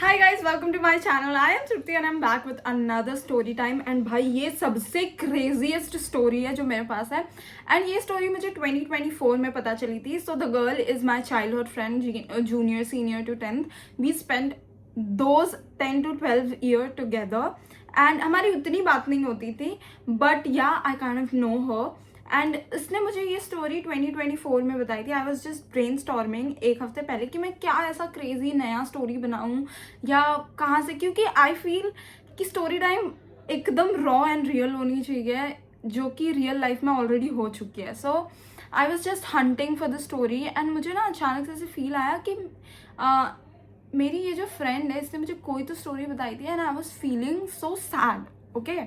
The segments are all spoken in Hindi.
Hi guys, welcome to my channel. I am Trupti and I'm back with another story time. And भाई ये सबसे craziest story है जो मेरे पास है. And ये story मुझे 2024 में पता चली थी. So the girl is my childhood friend, junior, senior to 10th. We spent those 10 to 12 year together. And हमारी उतनी बात नहीं होती थी. But yeah, I kind of know her. And इसने मुझे ये स्टोरी 2024 में बताई थी. आई वॉज जस्ट ब्रेन स्टॉर्मिंग एक हफ्ते पहले कि मैं क्या ऐसा क्रेजी नया स्टोरी बनाऊँ या कहाँ से, क्योंकि आई फील कि स्टोरी टाइम एकदम रॉ एंड रियल होनी चाहिए जो कि रियल लाइफ में ऑलरेडी हो चुकी है. So I was just hunting for the story and मुझे ना अचानक से ऐसे फील आया कि मेरी ये जो फ्रेंड है इसने मुझे कोई तो स्टोरी बताई थी and I was feeling so sad. Okay,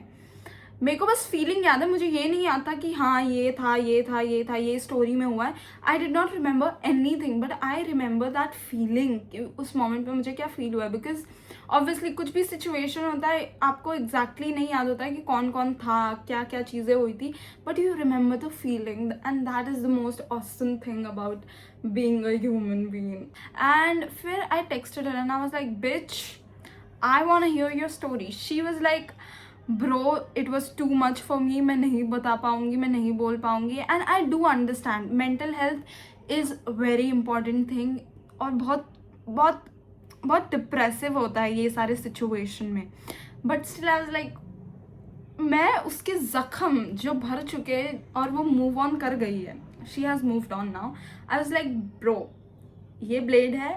मेरे को बस फीलिंग याद है, मुझे ये नहीं आता कि हाँ ये स्टोरी में हुआ है. I did not remember any thing but I remember that feeling, उस मोमेंट पे मुझे क्या फील हुआ है. बिकॉज ऑब्वियसली कुछ भी सिचुएशन होता है आपको एग्जैक्टली नहीं याद होता है कि कौन कौन था, क्या क्या चीज़ें हुई थी, but you remember the feeling and that is the most awesome thing about being a human being. And फिर I texted her and I was like, bitch, I want to hear your story. She was like, bro it was too much for me, मैं नहीं बता पाऊँगी, मैं नहीं बोल पाऊँगी. And I do understand mental health is very important thing और बहुत बहुत बहुत डिप्रेसिव होता है ये सारे सिचुएशन में. But still I was like, मैं उसके ज़ख्म जो भर चुके और वो मूव ऑन कर गई है, she has moved on now. I was like, bro ये ब्लेड है,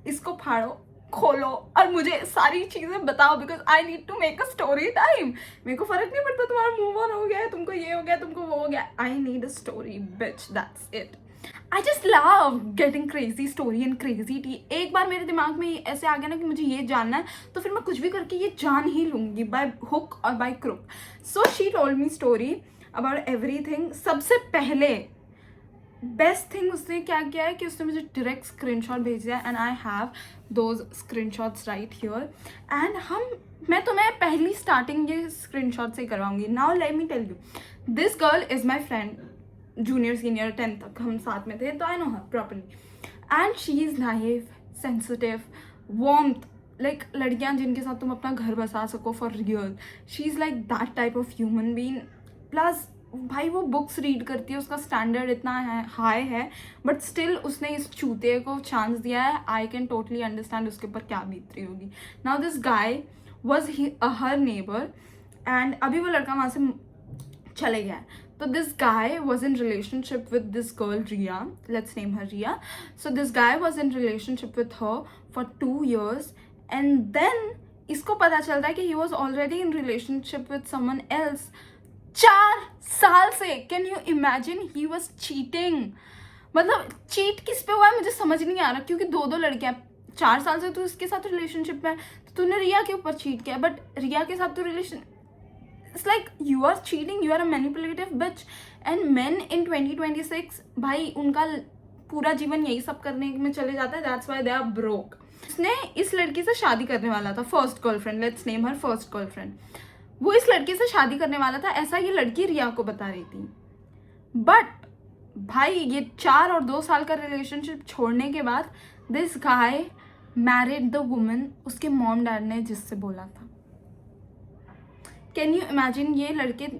इसको फाड़ो, खोलो और मुझे सारी चीजें बताओ because I need to make a story time. मेरे को फर्क नहीं पड़ता तुम्हारा मूव ऑन हो गया है, तुमको ये हो गया, तुमको वो हो गया. I need a story, bitch, that's it. I just love getting crazy story and crazy tea. एक बार मेरे दिमाग में ऐसे आ गया ना कि मुझे ये जानना है तो फिर मैं कुछ भी करके ये जान ही लूंगी, बाय हुक और by crook. So she told me story about everything. सबसे पहले बेस्ट थिंग उसने क्या किया है कि उसने मुझे डायरेक्ट स्क्रीनशॉट भेज दिया and I have those screenshots right here. And मैं तुम्हें पहली स्टार्टिंग ये स्क्रीनशॉट से ही करवाऊंगी. Now let me tell you, this girl is my friend, junior senior 10th तक हम साथ में थे, तो I know her properly. And she is naive, sensitive, warmth, like लड़कियाँ जिनके साथ तुम अपना घर बसा सको for real. She is like that type of human being. Plus भाई वो बुक्स रीड करती है, उसका स्टैंडर्ड इतना हाई है बट स्टिल उसने इस चूते को चांस दिया है. आई कैन टोटली अंडरस्टैंड उसके ऊपर क्या बीत रही होगी. Now this guy was her neighbour and अभी वो लड़का वहाँ से चले गया है. तो this guy was in relationship with this girl Riya, let's name her Riya. So this guy was in relationship with her for 2 years and then इसको पता चलता है कि he was already in relationship with someone else 4 साल से. Can you imagine, he was cheating. मतलब चीट किस पे हुआ है मुझे समझ नहीं आ रहा, क्योंकि 2 लड़कियां 4 साल से तू इसके साथ रिलेशनशिप में, तो तूने रिया के ऊपर चीट किया. बट रिया के साथ तो relation, it's like you are cheating, you are a manipulative bitch. And men in 2026 भाई उनका पूरा जीवन यही सब करने में चले जाता है. That's why they are broke. उसने इस लड़की से शादी करने वाला था, first girlfriend, let's name her first girlfriend. वो इस लड़के से शादी करने वाला था, ऐसा ये लड़की रिया को बता रही थी. बट भाई ये 4 और 2 साल का रिलेशनशिप छोड़ने के बाद this guy married the woman उसके मॉम डैड ने जिससे बोला था. कैन यू इमेजिन ये लड़के,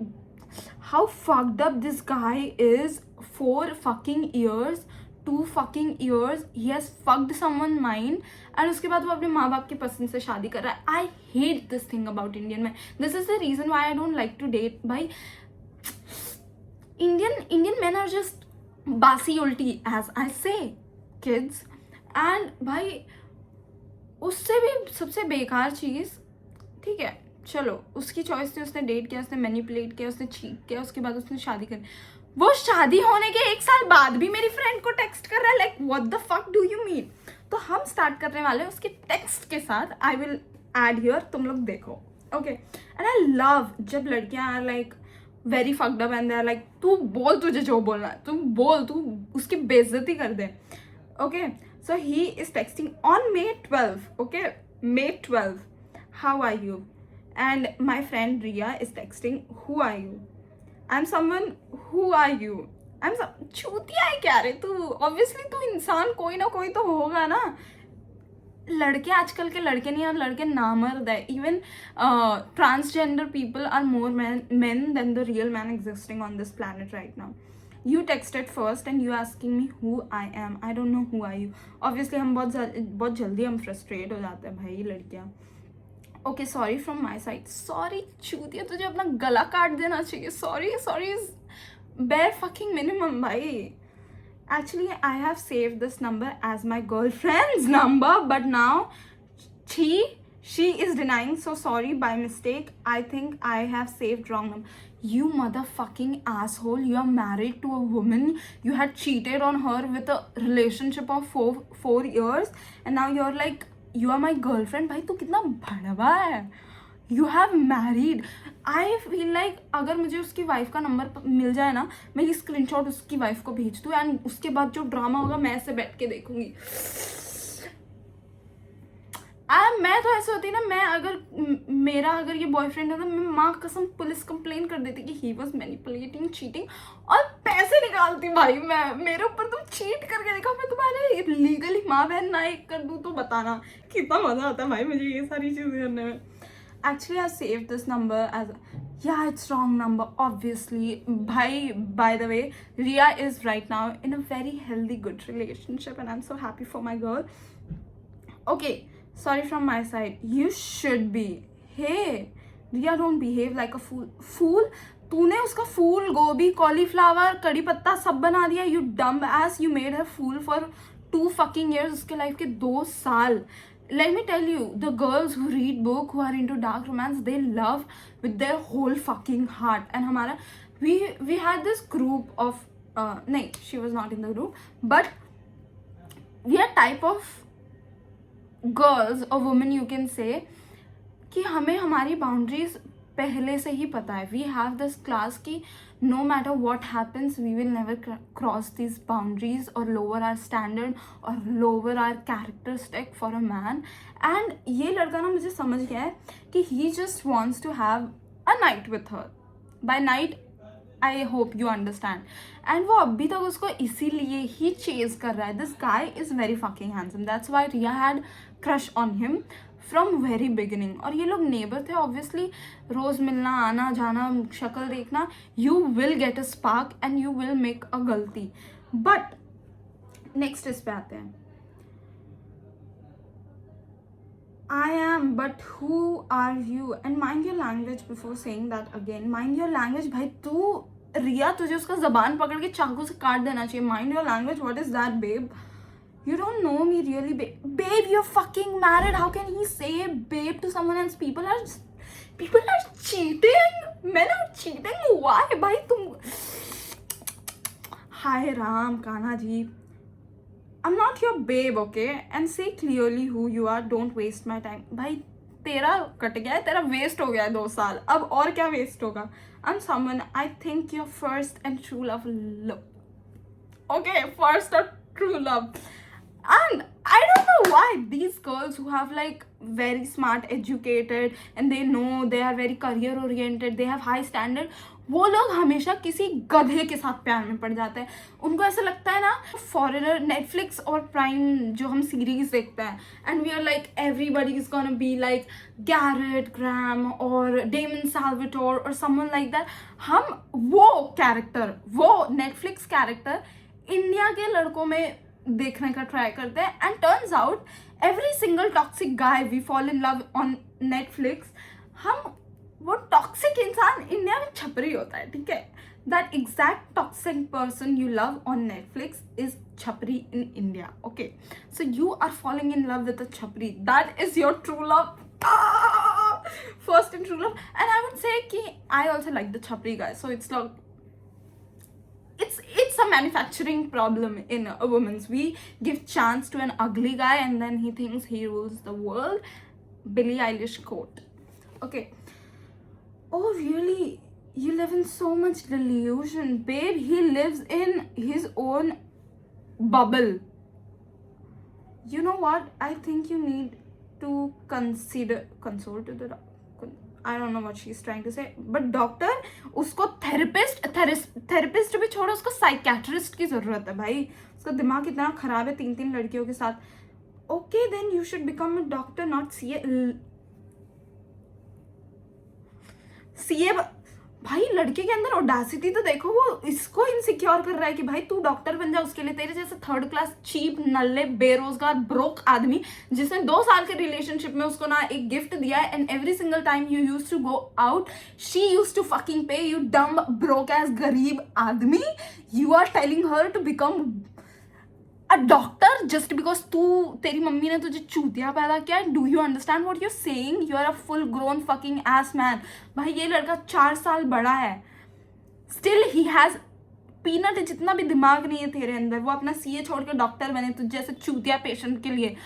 how fucked up this guy is. 4 fucking years, 2 fucking years he has fucked someone mind and उसके बाद वो अपने माँ बाप की पसंद से शादी कर रहा है. I hate this thing about Indian man. This is the reason why I don't like to date. भाई इंडियन मैन आर जस्ट बासी उल्टी एज आई से किड्स. एंड भाई उससे भी सबसे बेकार चीज़, ठीक है चलो उसकी चॉइस थी, उसने डेट किया, उसने मैनिपुलेट किया, उसने चीट किया, उसके बाद उसने शादी करी. वो शादी होने के 1 साल बाद भी मेरी फ्रेंड को टेक्स्ट कर रहा है, like what the fuck do you mean. तो हम स्टार्ट करने वाले हैं उसके टेक्स्ट के साथ. आई विल एड हियर, तुम लोग देखो. ओके, एंड आई लव जब लड़कियां are like very fucked up and they are like, तू बोल, तुझे जो बोलना है तू बोल, तू उसकी बेइज्जती कर दे. Okay, so he is texting on May 12. Okay, May 12, how are you. And my friend Riya is texting, who are you. I am someone, who are you. I am चूतिया है क्या रे तू. ऑब्वियसली तू इंसान कोई ना कोई तो होगा ना. लड़के, आजकल के लड़के नहीं और लड़के नामर्द है. Even transgender people are more men than the real man existing on this planet right now. You texted first and you asking me who I am. I don't know who are you. Obviously हम बहुत जल्दी हम फ्रस्ट्रेट हो जाते हैं भाई लड़कियाँ. Okay, sorry from my side. Sorry चूतिया, तुझे अपना गला काट देना चाहिए. Sorry is bare fucking minimum भाई. Actually, I have saved this number as my girlfriend's number, but now she is denying. So sorry, by mistake. I think I have saved wrong number. You motherfucking asshole. You are married to a woman. You had cheated on her with a relationship of four years, and now you're like, you are my girlfriend. भाई तू कितना भड़वा है. You have married. I feel like अगर मुझे उसकी वाइफ का नंबर मिल जाए ना, मैं ये स्क्रीनशॉट उसकी वाइफ को भेज दूँ एंड उसके बाद जो ड्रामा होगा मैं ऐसे बैठ के देखूंगी. मैं तो ऐसे होती ना, मैं अगर ये बॉयफ्रेंड है तो मैं माँ कसम पुलिस कंप्लेन कर देती कि ही वॉज मैनिपुलेटिंग, चीटिंग, और पैसे निकालती भाई. मैं मेरे ऊपर तुम चीट करके देखो, मैं तुम्हारे लीगली माँ बहन ना एक कर दूँ तो बताना कितना मजा आता है भाई मुझे ये सारी चीजें करने में. Actually, I saved this number as, yeah, it's wrong number, obviously. By the way, Ria is right now in a very healthy, good relationship, and I'm so happy for my girl. Okay, sorry from my side. You should be. Hey, Ria, don't behave like a fool. Fool? तूने उसका फूल गोभी कॉलीफ्लावर कड़ी पत्ता सब बना दिया. You dumb ass. You made her fool for 2 fucking years. उसके लाइफ के 2 साल. Let me tell you, the girls who read book, who are into dark romance, they love with their whole fucking heart. And हमारा we had this group of नहीं, she was not in the group, but we are type of girls or women you can say कि हमें हमारी boundaries पहले से ही पता है. We have this class कि no matter what happens, we will never cross these boundaries or lower our standard or lower our characteristic for a man. And ये लड़का ना मुझे समझ गया है कि he just wants to have a night with her. By night, I hope you understand. And वो अभी तक उसको इसीलिए ही chase कर रहा है. This guy is very fucking handsome. That's why Ria had crush on him from very beginning. और ये लोग नेबर थे ऑब्वियसली, रोज मिलना आना जाना शक्ल देखना. You will get a spark and you will make a गलती. बट नेक्स्ट इस पे आते हैं. I am, but who are you? And mind your language before saying that again. Mind your language. भाई तू रिया, तुझे उसका जबान पकड़ के चाकू से काट देना चाहिए. Mind your language. What is that, babe? You don't know me really, babe. You're fucking married. How can he say babe to someone else? People are cheating. Men are cheating. Why? भाई तुम. Hi Ram, Kana ji. I'm not your babe, okay? And say clearly who you are. Don't waste my time. भाई तेरा कट गया है, तेरा वेस्ट हो गया है 2 साल. अब और क्या वेस्ट होगा? I'm someone I think your first and true love. Okay, first or true love. And I don't know why these girls who have like very smart, educated, and they know they are very career oriented, they have high standard, वो लोग हमेशा किसी गधे के साथ प्यार में पड़ जाते हैं. उनको ऐसा लगता है ना, फॉरेनर नेटफ्लिक्स और प्राइम जो हम सीरीज देखते हैं, and we are like everybody is gonna be like Garrett Graham और डेमन साल्वाटोर और समवन लाइक दैट. हम वो कैरेक्टर, वो नेटफ्लिक्स कैरेक्टर इंडिया के लड़कों में देखने का ट्राई करते हैं. And turns out every single toxic guy we fall in love on Netflix, हम वो टॉक्सिक इंसान इंडिया में छपरी होता है. ठीक है, that exact toxic person you love on Netflix is छपरी in India. Okay, so you are following in love with a छपरी. That is your true love. First and true love. And I would say कि I also like the छपरी guy. So it's like it's a manufacturing problem in a woman's. We give chance to an ugly guy and then he thinks he rules the world. Billie Eilish quote. Okay. Oh really? You live in so much delusion, babe. He lives in his own bubble. You know what? I think you need to consult to the doctor. I don't know what she's trying to say, but doctor, उसको थेरेपिस्ट भी छोड़ो, उसको साइकेट्रिस्ट की जरूरत है भाई. उसका दिमाग इतना खराब है 3 लड़कियों के साथ. Okay then you should become a doctor, not CA. भाई लड़के के अंदर ऑडासिटी तो देखो, वो इसको इनसिक्योर कर रहा है कि भाई तू डॉक्टर बन जा, उसके लिए तेरे जैसे थर्ड क्लास चीप नल्ले बेरोजगार ब्रोक आदमी जिसने 2 साल के रिलेशनशिप में उसको ना एक गिफ्ट दिया है, and every single time you use to go out she use to fucking pay, you dumb broke ass गरीब आदमी, you are telling her to become a doctor just because तेरी मम्मी ने तुझे चूतिया पैदा किया। Do you understand what you saying? You are a full grown fucking ass man. भाई ये लड़का 4 साल बड़ा है, स्टिल ही हैज पीनट जितना भी दिमाग नहीं है तेरे अंदर। वो अपना सीए छोड़ के डॉक्टर बने तुझे जैसे चूतिया पेशेंट के लिए।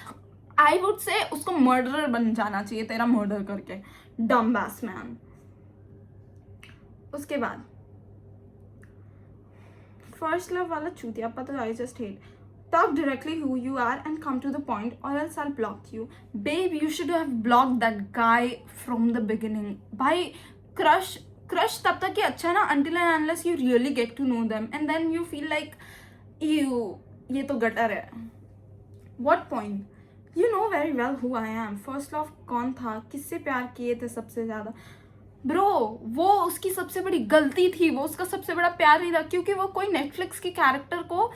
आई वुड से उसको मर्डरर बन जाना चाहिए तेरा मर्डर करके, डम बैस मैन। उसके बाद फर्स्ट लव वाला चूतिया पता, I just hate. Talk directly who you are and come to the point, or else I'll block you. Babe, you should have blocked that guy from the beginning. भाई crush तब तक ही अच्छा ना, until and unless you really get to know them, and then you feel like ये तो गटर है. What point? You know very well who I am. First love कौन था, किससे प्यार किए थे सबसे ज्यादा? ब्रो वो उसकी सबसे बड़ी गलती थी, वो उसका सबसे बड़ा प्यार नहीं था, क्योंकि वो कोई नेटफ्लिक्स के कैरेक्टर को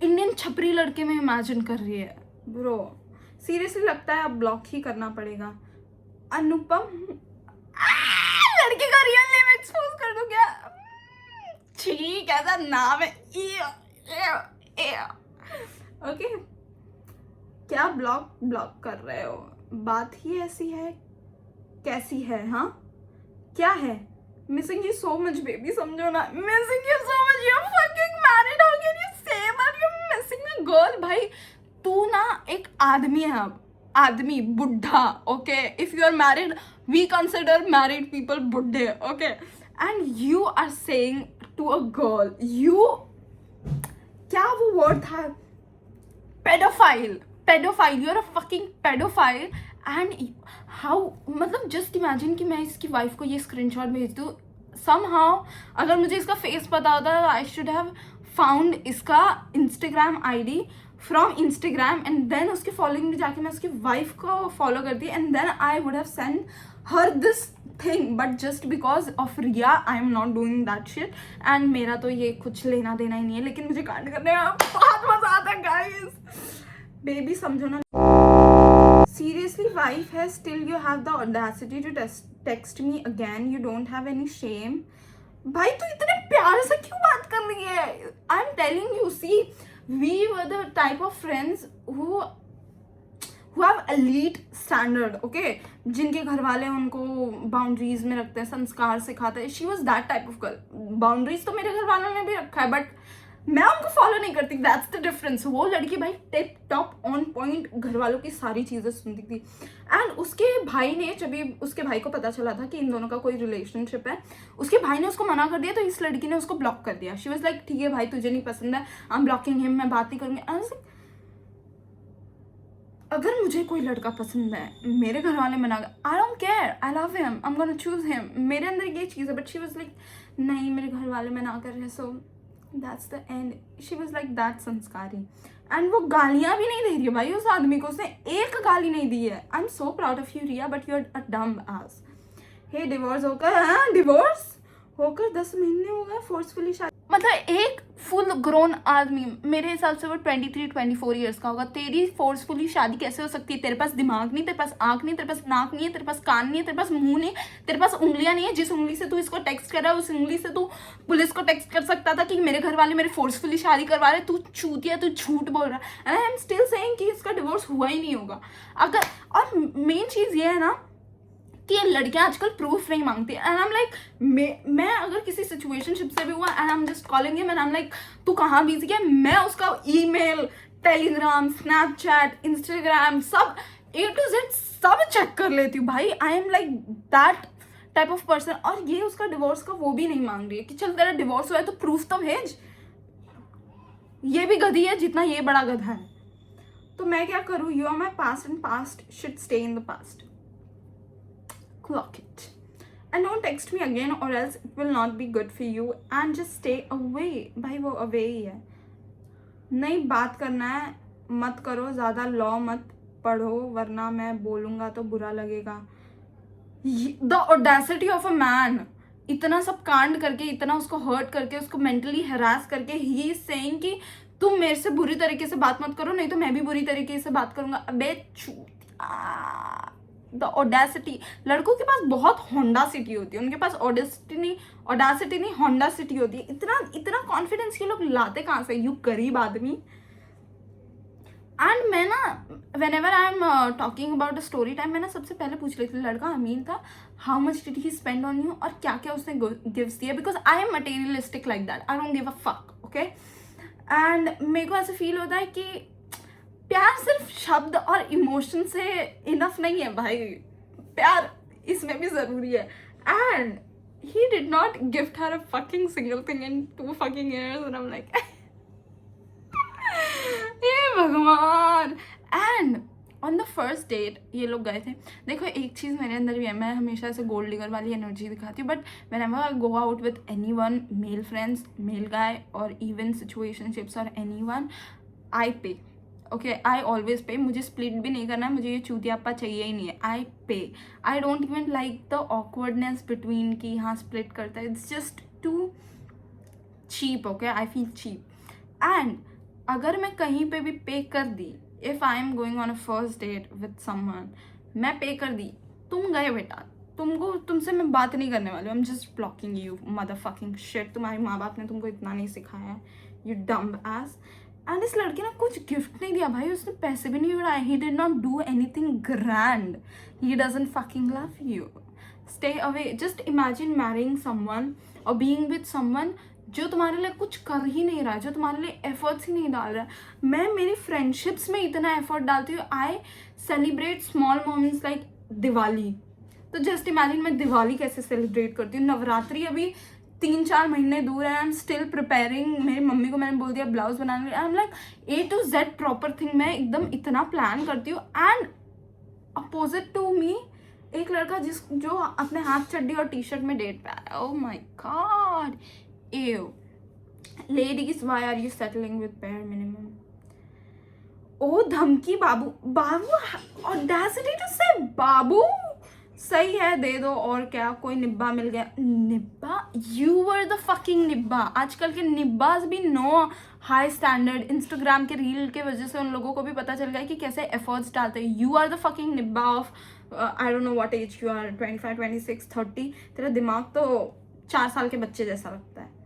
इंडियन छपरी लड़के में इमेजिन कर रही है। ब्रो सीरियसली लगता है अब ब्लॉक ही करना पड़ेगा। अनुपम लड़के का रियल नेम एक्सपोज कर दूं क्या? ठीक ऐसा नाम है। ओके क्या ब्लॉक कर रहे हो? बात ही ऐसी है, कैसी है? हाँ क्या है? Missing you so much baby, समझो ना, missing you so much, you are fucking married, how can you say that you are missing a girl? भाई तू ना एक आदमी है, अब आदमी बुढ़ा, okay? If you are married we consider married people बुढ़े, okay? And you are saying to a girl, you क्या वो वर्ड था, paedophile, you are a fucking paedophile. And how, मतलब जस्ट इमेजिन कि मैं इसकी वाइफ को ये स्क्रीनशॉट भेज दूँ समहाउ। अगर मुझे इसका फेस पता होता आई शुड हैव फाउंड इसका Instagram ID from Instagram, and then उसके फॉलोइंग में जाके मैं उसकी वाइफ को फॉलो करती, and then I would have send her this thing, but just because of Riya I am not doing that shit. And मेरा तो ये कुछ लेना देना ही नहीं है, लेकिन मुझे कांड करने में बहुत मजा आता है गाइस। बेबी समझो ना, seriously wife है, still you have the audacity to text me again, you don't have any shame. भाई तू इतने प्यार से क्यों बात कर रही है? I'm telling you, see, we were the type of friends who have elite standard, okay? जिनके घर वाले उनको बाउंड्रीज में रखते हैं, संस्कार सिखाते हैं। She was that type of girl. Boundaries तो मेरे घर वालों ने भी रखा है, बट मैं उनको फॉलो नहीं करती, दैट्स द डिफरेंस। वो लड़की भाई टिप टॉप ऑन पॉइंट घर वालों की सारी चीजें सुनती थी। एंड उसके भाई ने, जब उसके भाई को पता चला था कि इन दोनों का कोई रिलेशनशिप है, उसके भाई ने उसको मना कर दिया, तो इस लड़की ने उसको ब्लॉक कर दिया। शी वाज लाइक ठीक है भाई तुझे नहीं पसंद है, आई एम ब्लॉकिंग हिम, मैं बात ही करूंगी। अगर मुझे कोई लड़का पसंद है, मेरे घर वाले मना कर, आई don't care, I love him, I am gonna choose him, मेरे अंदर ये चीज़ है। बट शी वाज लाइक नहीं मेरे घर वाले मना कर रहे, so that's the end. She was like that संस्कारी। एंड वो गालियां भी नहीं दे रही है भाई उस आदमी को, उसने एक गाली नहीं दी है। I am so proud of you Riya, but you are a dumb ass. Hey divorce होकर, हाँ डिवोर्स होकर 10 महीने हो गए, फोर्सफुली शादी, मतलब एक फुल ग्रोन आदमी, मेरे हिसाब से वो 23-24 ईयर्स का होगा। तेरी फोर्सफुली शादी कैसे हो सकती है? तेरे पास दिमाग नहीं, तेरे पास आंख नहीं, तेरे पास नाक नहीं है, तेरे पास कान नहीं है, तेरे पास मुंह नहीं, तेरे पास उंगलियां नहीं है। जिस उंगली से तू इसको टेक्स्ट कर रहा है उस उंगली से तू पुलिस को टेक्स्ट कर सकता था कि मेरे घर वाले मेरे फोर्सफुली शादी करवा रहे। तू चूतिया, तू झूठ बोल रहा है। And I am still saying कि इसका डिवोर्स हुआ ही नहीं होगा अगर। और मेन चीज़ ये है ना कि ये लड़कियां आजकल प्रूफ नहीं मांगती। एंड आई एम लाइक, मैं अगर किसी सिचुएशनशिप से भी हुआ and I am just calling him and I am like तू कहाँ बिजी है, मैं उसका ईमेल, टेलीग्राम, स्नैपचैट, इंस्टाग्राम सब A to Z सब चेक कर लेती हूँ भाई। I am like that type of person. और ये उसका डिवोर्स का वो भी नहीं मांग रही है कि चल तेरा डिवोर्स हुआ है तो प्रूफ तो भेज। ये भी गधी है जितना ये बड़ा गधा है। तो मैं क्या करूँ? You are my past and past should stay in the past. Clock it and don't text me again or else it will not be good for you and just stay away। भाई वो away ही है, नहीं बात करना है मत करो, ज़्यादा लॉ मत पढ़ो वरना मैं बोलूँगा तो बुरा लगेगा। The audacity of a man, इतना सब कांड करके, इतना उसको हर्ट करके, उसको मेंटली हरास करके, ही इज सेइंग कि तुम मेरे से बुरी तरीके से बात मत करो, नहीं तो मैं भी बुरी तरीके से बात करूंगा। अबे द ऑडेसिटी, लड़कों के पास बहुत होंडा सिटी होती है, उनके पास ऑडेसिटी नहीं होंडा सिटी होती है। इतना इतना कॉन्फिडेंस ये लोग लाते कहाँ से, यू गरीब आदमी। एंड मैं ना when ever I am talking about a story time, मैं ना सबसे पहले पूछ रही थी, लड़का अमीन था, how much did he spend on you, और क्या क्या उसने गिफ्ट्स दिए, because I am materialistic like that, I don't give a fuck, okay. And मेरे को ऐसे फील होता है कि प्यार सिर्फ शब्द और इमोशन से इनफ नहीं है भाई, प्यार इसमें भी जरूरी है। And he did not gift her a fucking single thing in 2 fucking years, and I'm like हे भगवान। And on the first date ये लोग गए थे। देखो एक चीज़ मेरे अंदर भी है, मैं हमेशा ऐसे गोल्ड डिगर वाली एनर्जी दिखाती हूँ, but when ever I go out with any one, male friends, male guy, और इवन सिचुएशनशिप्स और any one, I pay, okay, I always पे। मुझे स्प्लिट भी नहीं करना है, मुझे ये चूतियापा चाहिए ही नहीं है, I pay. I don't even like the awkwardness between कि हाँ स्प्लिट करता है, it's just too cheap, okay, I feel cheap. And अगर मैं कहीं पे भी पे कर दी, if I am going on a first date with someone, मैं पे कर दी, तुम गए बेटा, तुमसे मैं बात नहीं करने वाली, आई am just blocking you motherfucking shit, तुम्हारे माँ बाप ने तुमको इतना नहीं सिखाया है, यू डम्ब एस। एंड इस लड़के ने कुछ गिफ्ट नहीं दिया भाई, उसने पैसे भी नहीं उड़ाए, he did not do anything grand, he doesn't fucking love you, stay away. Just imagine marrying someone और बीइंग विद समवन जो तुम्हारे लिए कुछ कर ही नहीं रहा है, जो तुम्हारे लिए एफर्ट्स ही नहीं डाल रहा है। मैं मेरी फ्रेंडशिप्स में इतना एफर्ट डालती हूँ, I celebrate small moments like Diwali. तो जस्ट इमेजिन मैं दिवाली कैसे सेलिब्रेट करती हूँ, नवरात्रि अभी 3-4 महीने दूर है, आई एम स्टिल प्रिपेयरिंग। मेरी मम्मी को मैंने बोल दिया ब्लाउज बनाने, I am like A to Z proper thing, मैं एकदम इतना प्लान करती हूँ। एंड अपोजिट टू मी एक लड़का जो अपने हाथ चड्डी और टी शर्ट में डेट पे आया, oh my God, ew, ladies, why are you settling with bare minimum? ओ धमकी बाबू, ऑडेसिटी टू से बाबू, सही है दे दो, और क्या, कोई निब्बा मिल गया, निब्बा, यू वर द फकिंग निब्बा। आजकल के निब्बाज भी नो हाई स्टैंडर्ड, इंस्टाग्राम के रील के वजह से उन लोगों को भी पता चल गया कि कैसे एफर्ट्स डालते हैं। यू आर द फकिंग निब्बा of I don't know what age you are, 25, 26, 30, तेरा दिमाग तो 4 साल के बच्चे जैसा लगता है।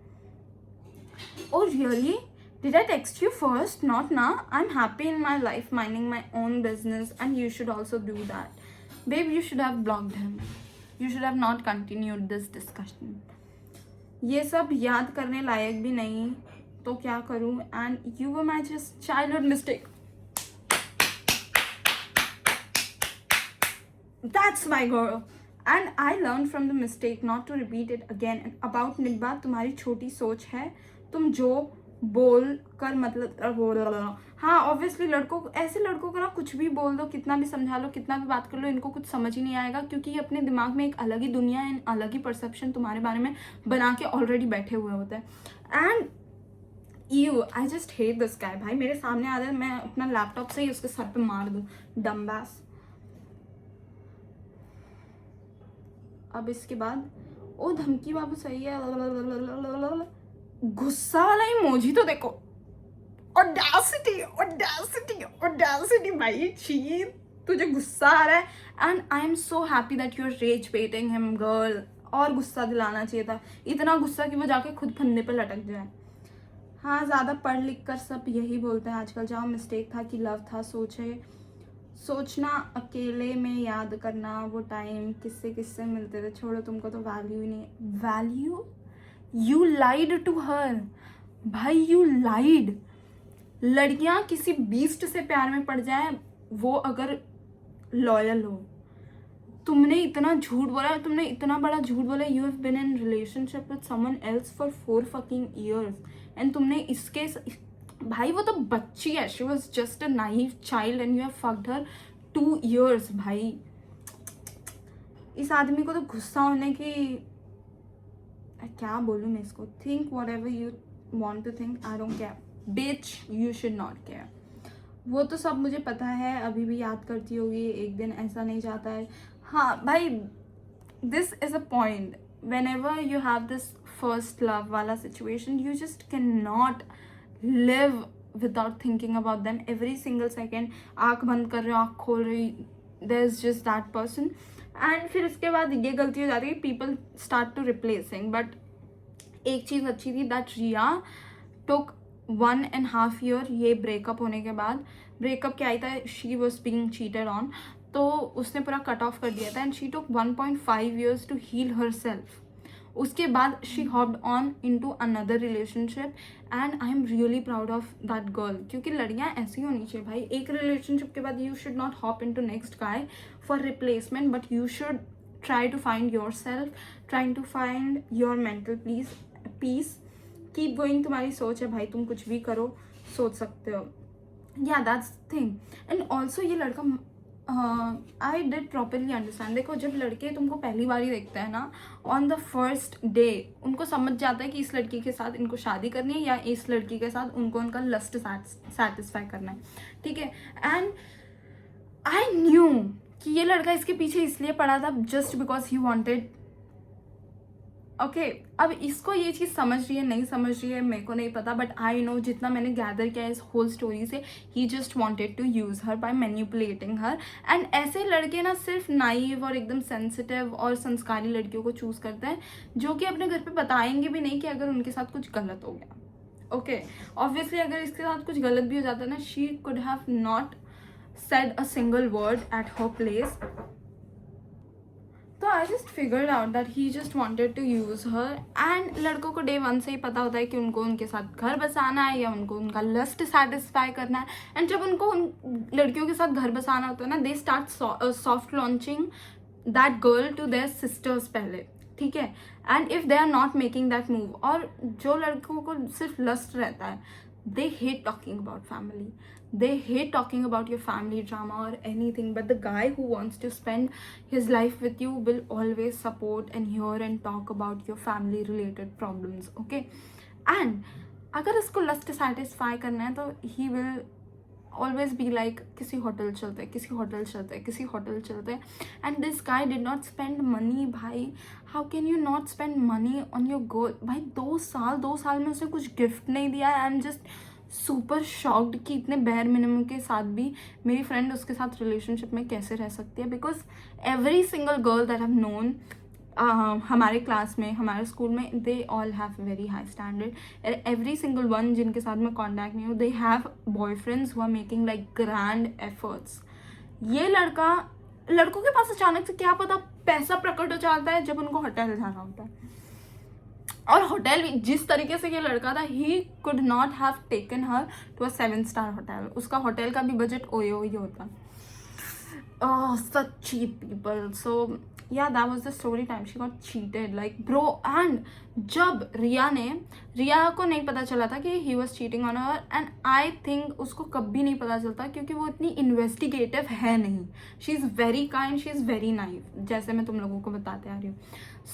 Oh really? Did I text you first? Not now. I'm happy in my life, minding my own business, and you should also do that. Babe, you should have blocked him. You should have not continued this discussion. ये सब याद करने लायक भी नहीं, तो क्या करूँ? And you were my just childhood mistake. That's my girl. And I learned from the mistake not to repeat it again. And about निब्बा, तुम्हारी छोटी सोच है, तुम जो बोल कर मतलब, हाँ ऑब्वियसली लड़कों, ऐसे लड़कों को ना कुछ भी बोल दो, कितना भी समझा लो, कितना भी बात कर लो, इनको कुछ समझ ही नहीं आएगा, क्योंकि ये अपने दिमाग में एक अलग ही दुनिया है, अलग ही परसेप्शन तुम्हारे बारे में बना के ऑलरेडी बैठे हुए होते हैं। And you, I just hate this guy भाई, मेरे सामने आ जाए मैं अपना लैपटॉप से ही उसके सर पे मार दूँ, डम्बास। अब इसके बाद ओ धमकी बाबू सही है, गुस्सा वाला इमोजी तो देखो, ऑडेसिटी ऑडेसिटी ऑडेसिटी भाई, छी, तुझे गुस्सा आ रहा है। And I am so happy that you are rage baiting him girl, और गुस्सा दिलाना चाहिए था, इतना गुस्सा कि वो जाके खुद फंदे पे लटक जाए। हाँ ज़्यादा पढ़ लिख कर सब यही बोलते हैं आजकल, जहाँ मिस्टेक था कि लव था, सोचना अकेले में याद करना वो टाइम किससे किससे मिलते थे, छोड़ो तुमको तो वैल्यू ही नहीं। Value, you lied to her भाई, यू लाइड। लड़कियां किसी बीस्ट से प्यार में पड़ जाए वो अगर लॉयल हो, तुमने इतना झूठ बोला, तुमने इतना बड़ा झूठ बोला, you have been in relationship with someone else for 4 fucking years, and तुमने इसके भाई, वो तो बच्ची है, she was just a naive child and you have fucked her 2 years भाई। इस आदमी को तो गुस्सा होने की, क्या बोलूँ मैं इसको, think whatever you want to think, I don't care, bitch, you should not care. वो तो सब मुझे पता है, अभी भी याद करती होगी, एक दिन ऐसा नहीं जाता है। हाँ भाई, this is a point, when ever you have this first love वाला situation, you just can not live without thinking about them every single second. आँख बंद कर रहे हो, आँख खोल रही, there is just that person. And फिर उसके बाद ये गलती हो जाती है, people start to replacing. But एक चीज़ अच्छी थी, दैट रिया टुक 1.5 ईयर ये ब्रेकअप होने के बाद। ब्रेकअप क्या आई था, she was being cheated on, तो उसने पूरा कट ऑफ कर दिया था। And she took 1.5 years to heal herself. उसके बाद she hopped on into another relationship, and I am really proud of that girl. क्योंकि लड़कियां ऐसी होनी चाहिए भाई, एक रिलेशनशिप के बाद you should not hop into next guy for replacement, but you should try to find yourself, trying to find your mental peace. Keep going, तुम्हारी सोच है भाई, तुम कुछ भी करो, सोच सकते हो। या दैट्स थिंग। एंड ऑल्सो ये लड़का, आई डिड प्रॉपरली अंडरस्टैंड। देखो, जब लड़के तुमको पहली बार ही देखते हैं ना, ऑन द फर्स्ट डे उनको समझ जाता है कि इस लड़की के साथ इनको शादी करनी है, या इस लड़की के साथ उनको उनका लस्ट सेटिस्फाई करना है, ठीक है। एंड आई न्यू कि ये लड़का इसके पीछे इसलिए पड़ा था just because he wanted. Okay, अब इसको ये चीज़ समझ रही है नहीं समझ रही है मेरे को नहीं पता, बट आई नो जितना मैंने गैदर किया इस होल स्टोरी से, he just wanted to use her by manipulating her. And ऐसे लड़के ना सिर्फ नाइव और एकदम सेंसिटिव और संस्कारी लड़कियों को चूज़ करते हैं, जो कि अपने घर पे बताएंगे भी नहीं कि अगर उनके साथ कुछ गलत हो गया। ओके, ऑब्वियसली अगर इसके साथ कुछ गलत भी हो जाता ना, she could have not said a single word at her place. तो I just figured out that he just wanted to use her. And लड़कों को डे 1 से ही पता होता है कि उनको उनके साथ घर बसाना है या उनको उनका लस्ट सेटिस्फाई करना है। एंड जब उनको उन लड़कियों के साथ घर बसाना होता है ना, they start soft launching that girl to their sisters पहले, ठीक है। And if they are not making that move, और जो लड़कों को सिर्फ लस्ट रहता है, they hate talking about family, they hate talking about your family drama or anything, but the guy who wants to spend his life with you will always support and hear and talk about your family related problems, okay। and अगर इसको लस्ट सेटिस्फाई करना है तो he will always be like किसी होटल चलते हैं, किसी होटल चलते हैं, किसी होटल चलते हैं। And this guy did not spend money. भाई, how can you not spend money on your girl? भाई 2 साल में उसने कुछ गिफ्ट नहीं दिया। I am just super shocked कि इतने बेयर मिनिमम के साथ भी मेरी फ्रेंड उसके साथ रिलेशनशिप में कैसे रह सकती है। Because every single girl that have known, हमारे क्लास में, हमारे स्कूल में, they all have very high standard. Every single one जिनके साथ मैं कॉन्टैक्ट नहीं हूँ, they have boyfriends who are making like grand efforts. ये लड़कों के पास अचानक से क्या पता पैसा प्रकट हो जाता है जब उनको होटल जाना होता है। और होटल भी जिस तरीके से ये लड़का था, he could not have taken her to a 7 star hotel. उसका होटल का भी बजट ओए होता। such cheap people. So yeah, that was the story time. She got cheated, like bro. And जब रिया को नहीं पता चला था कि he was cheating on her, and I think उसको कभी नहीं पता चलता क्योंकि वो इतनी इन्वेस्टिगेटिव है नहीं. She is very kind, she is very naive, जैसे मैं तुम लोगों को बताते आ रही हूँ.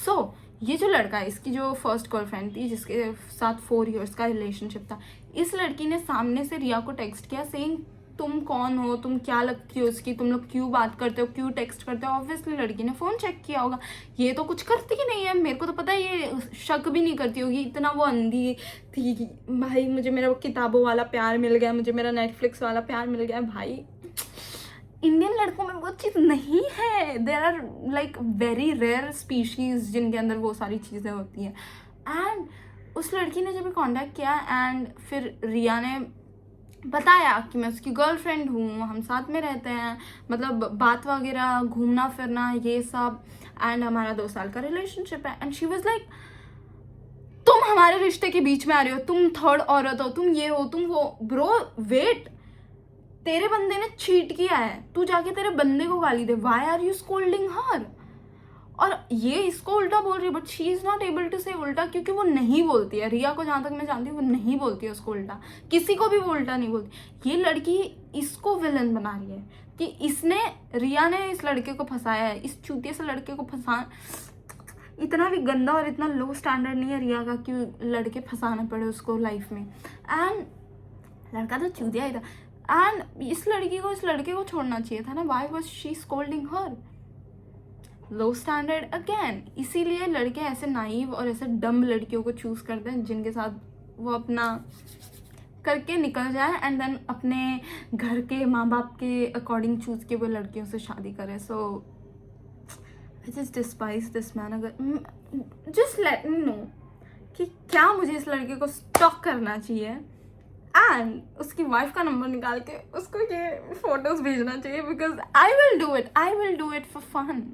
So ये जो लड़का है, इसकी जो फर्स्ट गर्लफ्रेंड थी जिसके साथ 4 years का रिलेशनशिप था, इस लड़की ने सामने से रिया को टेक्स्ट किया सेइंग तुम कौन हो, तुम क्या लगती हो उसकी, तुम लोग क्यों बात करते हो, क्यों टेक्स्ट करते हो. ऑब्वियसली लड़की ने फ़ोन चेक किया होगा. ये तो कुछ करती ही नहीं है, मेरे को तो पता है ये शक भी नहीं करती होगी, इतना वो अंधी थी. भाई मुझे मेरा किताबों वाला प्यार मिल गया, मुझे मेरा नेटफ्लिक्स वाला प्यार मिल गया. भाई इंडियन लड़कों में वो चीज़ नहीं है. There are like very rare species जिनके अंदर वो सारी चीज़ें होती हैं. एंड उस लड़की ने जब कॉन्टैक्ट किया एंड फिर रिया ने बताया कि मैं उसकी गर्लफ्रेंड हूँ, हम साथ में रहते हैं, मतलब बात वगैरह, घूमना फिरना ये सब, एंड हमारा 2 साल का रिलेशनशिप है. एंड शी वाज लाइक तुम हमारे रिश्ते के बीच में आ रही हो, तुम थर्ड औरत हो, तुम ये हो, तुम वो. ब्रो वेट, तेरे बंदे ने चीट किया है, तू जाके तेरे बंदे को गाली दे. Why are you scolding her? और ये इसको उल्टा बोल रही है, but she is not able to say उल्टा क्योंकि वो नहीं बोलती है. रिया को जहाँ तक मैं जानती हूँ वो नहीं बोलती है उसको उल्टा, किसी को भी वो उल्टा नहीं बोलती. ये लड़की इसको विलन बना रही है कि रिया ने इस लड़के को फंसाया है, इस चूतिए से लड़के को फंसा. इतना भी गंदा और इतना लो स्टैंडर्ड नहीं है रिया का कि लड़के फंसाना पड़े उसको लाइफ में. एंड लड़का तो चूतिया ही था. एंड इस लड़के को छोड़ना चाहिए था ना. Why was she scolding her? Low standard again. इसीलिए लड़के ऐसे नाइव और ऐसे डम लड़कियों को चूज करते हैं जिनके साथ वो अपना करके निकल जाए एंड देन अपने घर के माँ बाप के अकॉर्डिंग चूज के वो लड़कियों से शादी करे. So I just despise this man. अगर जस्ट लेट मी नो कि क्या मुझे इस लड़के को स्टॉक करना चाहिए एंड उसकी वाइफ का नंबर निकाल के उसको ये फोटोज भेजना चाहिए, because I will do it for fun.